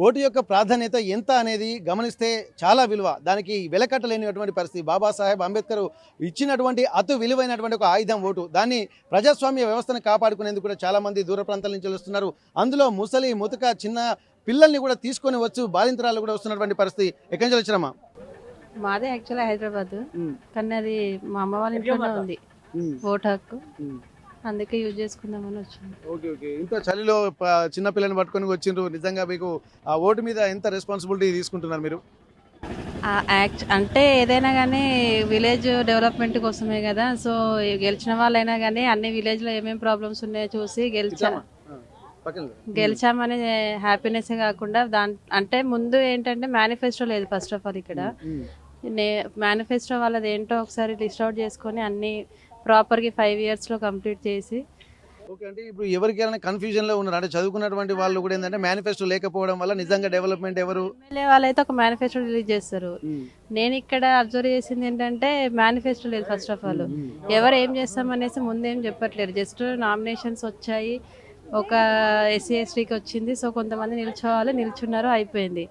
Vote యొక్క ప్రాధాన్యత ఎంత అనేది గమనిస్తే చాలా విలువ. దానికి వెలకట్టలేనటువంటి పరిస్థితి. బాబాసాహెబ్ అంబేద్కర్ ఇచ్చినటువంటి అతి విలువైనటువంటి ఒక ఆయుధం ఓటు. దాన్ని ప్రజాస్వామ్య వ్యవస్థను కాపాడుకునేందుకు కూడా చాలామంది దూర ప్రాంతాల నుంచి వస్తున్నారు. అందులో ముసలి, ముతక, చిన్న పిల్లల్ని కూడా తీసుకొని వచ్చు బాలింతరాలు కూడా వస్తున్నటువంటి పరిస్థితి. ఎక్కడి నుంచి వచ్చినమ్మా? మాదే యాక్చువల్గా హైదరాబాద్, కానీ అది మా అమ్మ వాళ్ళ ఇంట్లోనే ఉంది ఓటు హక్కు. అందుకే యూజ్ చేసుకుందామని వచ్చింది. Okay okay. ఇంత చలిలో చిన్న పిల్లని పట్టుకొని వచ్చిండ్రు. నిజంగా మీకు ఆ ఓటు మీద ఎంత రెస్పాన్సిబిలిటీ తీసుకుంటున్నారు మీరు? అంటే ఏదైనా కానీ విలేజ్ డెవలప్మెంట్ కోసమే కదా. సో గెలిచిన వాళ్ళైనా కానీ అన్ని విలేజ్లో ఏమేమి ప్రాబ్లమ్స్ ఉన్నాయో చూసి గెలిచామనే హ్యాపీనెస్ కాకుండా అంటే ముందు ఏంటంటే మేనిఫెస్టో లేదు ఫస్ట్ ఆఫ్ ఆల్. ఇక్కడ మేనిఫెస్టో వాళ్ళది ఏంటో ఒకసారి లిస్ట్ అవుట్ చేసుకొని అన్ని ప్రాపర్గా 5 yearsలో కంప్లీట్ చేసి. ఓకే. అంటే ఇప్పుడు ఎవరికైనా కన్ఫ్యూజన్లో ఉన్నారు, అంటే చదువుకున్నటువంటి వాళ్ళు కూడా ఏంటంటే మేనిఫెస్టో లేకపోవడం వల్ల నిజంగా డెవలప్మెంట్ ఎవరు ఎమ్మెల్యే వాళ్ళైతే ఒక మేనిఫెస్టో రిలీజ్ చేస్తారు. నేను ఇక్కడ అబ్జర్వ్ చేసింది ఏంటంటే మేనిఫెస్టో లేదు ఫస్ట్ ఆఫ్ ఆల్. ఎవరు ఏం చేస్తామనేసి ముందేం చెప్పట్లేరు. జస్ట్ నామినేషన్స్ వచ్చాయి, ఒక SC STకి వచ్చింది, సో కొంతమంది నిల్చున్నారు, అయిపోయింది.